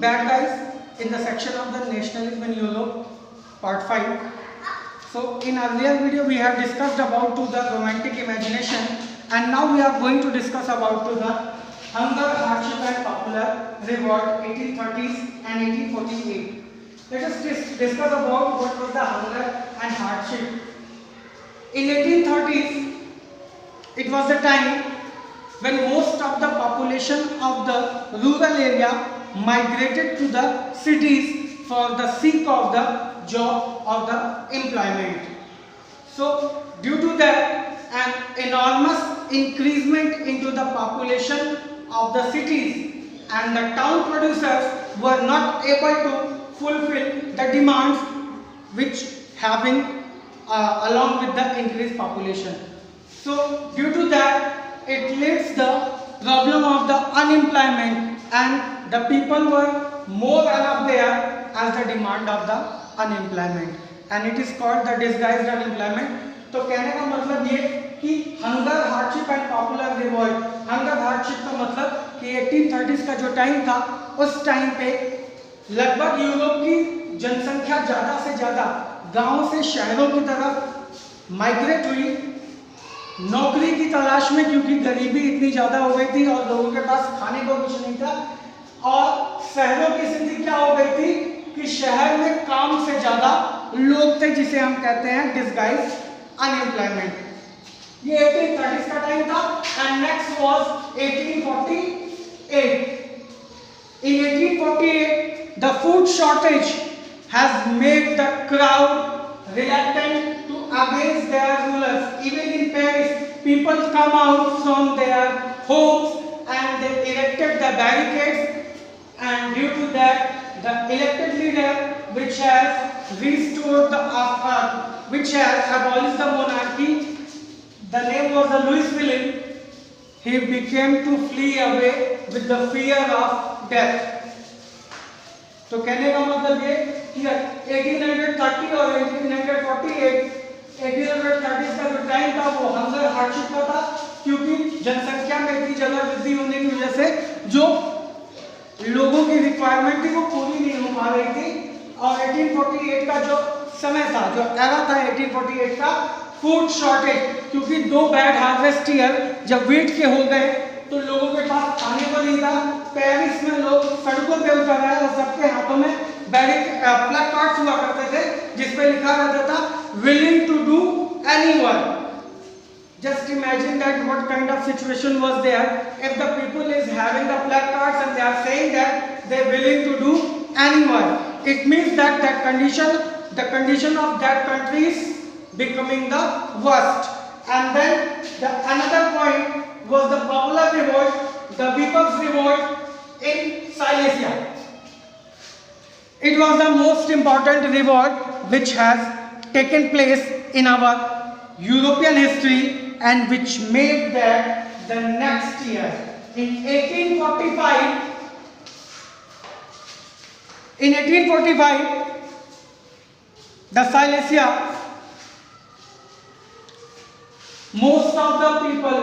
back guys in the section of the nationalism in Europe part 5. So in earlier video we have discussed about to the romantic imagination, and now we are going to discuss about to the hunger, hardship and popular revolt 1830s and 1848. Let us discuss about what was the hunger and hardship. In 1830s it was the time when most of the population of the rural area migrated to the cities for the sake of the job or the employment. So due to that, an enormous increasement into the population of the cities, and the town producers were not able to fulfill the demands which having along with the increased population. So due to that, it leads the problem of the unemployment, and the people were more enough there as the demand of the unemployment, and it is called the disguised unemployment. तो कहने का मतलब ये कि hunger, hardship and popular revolt. Hunger hardship का मतलब कि 1830s का जो टाइम था, उस टाइम पे लगभग यूरोप की जनसंख्या ज़्यादा से ज़्यादा गांव से शहरों की तरफ माइग्रेट हुई नौकरी की तलाश में, क्योंकि गरीबी इतनी ज़्यादा हो गई थी और लोगों के पास खाने को कुछ नहीं था. और शहरों की स्थिति क्या हो गई थी कि शहर में काम से ज़्यादा लोग थे, जिसे हम कहते हैं डिस्गाइज अनएम्प्लॉयमेंट. ये 1830s का टाइम था. And next was 1848. In 1848, the food shortage has made the crowd reluctant to against their rulers. Even in Paris, people come out from their homes and they erected the barricades. And due to that, the elected leader, which has restored the which has abolished the monarchy, the name was the Louis Philippe. He became to flee away with the fear of death. तो कहने का मतलब ये कि 1830 और 1848, 1830s का जो time था वो हंगर हार्डशिप का था, क्योंकि जनसंख्या में इतनी ज़्यादा वृद्धि होने की वजह से जो लोगों की रिक्वायरमेंट थी वो पूरी नहीं हो पा रही थी. और 1848 का जो समय था, जो एरा था 1848 का, फूड शॉर्टेज, क्योंकि 2 बैड हार्वेस्ट ईयर जब वीट के हो गए तो लोगों के पास खाने को नहीं था. पेरिस में लोग सड़कों पे उतर आए और सबके हाथों में प्लैकार्ड्स हुआ करते थे जिस पे लिखा रहता था willing to do any work. Just imagine that what kind of situation was there if the people is having the placards and they are saying that they are willing to do any work. It means that the condition of that country is becoming the worst. And then another point was the popular revolt, the People's Revolt in Silesia. It was the most important revolt which has taken place in our European history, and which made that the next year in 1845, the Silesia, most of the people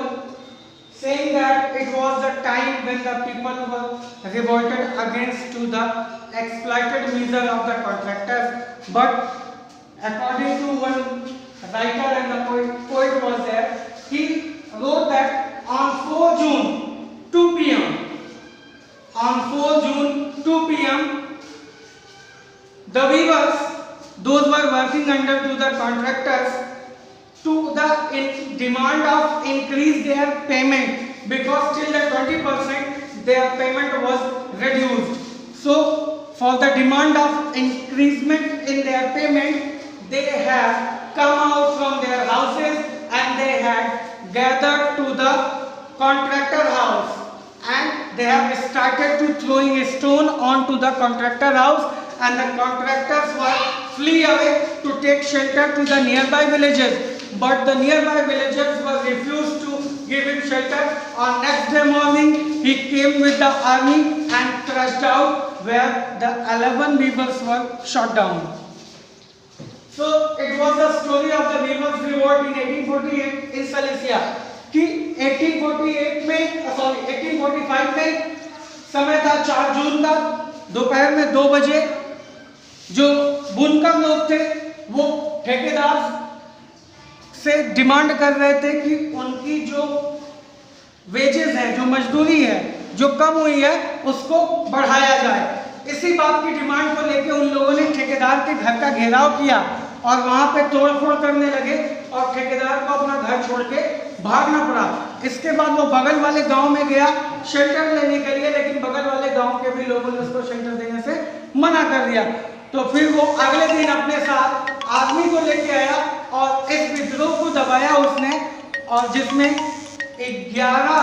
saying that it was the time when the people were revolted against to the exploited misery of the contractors. But according to one writer and the poet was there, he wrote that on 4 June 2 p.m. on 4 June 2 p.m. the weavers, those were working under to the contractors, to the demand of increase their payment, because till the 20% their payment was reduced. So for the demand of increasement in their payment, they have come out from their houses and they had gathered to the contractor house, and they have started to throwing a stone onto the contractor house, and the contractors were flee away to take shelter to the nearby villages. But the nearby villagers were refused to give him shelter. On next day morning, he came with the army and crushed out where the 11 weavers were shot down. So it was the story of the weavers revolt in 1848 in Silesia. कि 1845 में समय था 4 जून का, दोपहर में 2 बजे जो बुनकर लोग थे वो ठेकेदार से डिमांड कर रहे थे कि उनकी जो वेजेस है, जो मजदूरी है, जो कम हुई है, उसको बढ़ाया जाए। इसी बात की डिमांड को लेकर उन लोगों ने ठेकेदार के घर का घेराव किया और वहां पे तोड़फोड़ करने लगे और ठेकेदार को अपना घर छोड़ के भागना पड़ा। इसके बाद वो बगल वाले गांव में गया शेल्टर लेने के लिए, लेकिन बगल वाले गांव के भी लोगों ने उसको शेल्टर देने से मना कर दिया। तो फिर वो अगले दिन अपने साथ आर्मी को लेके आया और इस विद्रोह को दबाया उसने, और जिसमें 11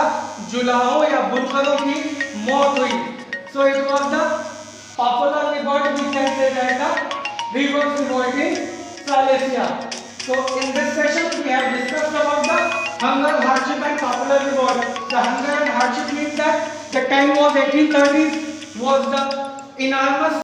जुलाहों या बुनकरों की मौत हुई। So it was the popular revolt we can say that the reverse revolt in Silesia. So in this session we have discussed about the hunger, hardship and popular revolt. The hunger and hardship means that the time was 1830s, was the enormous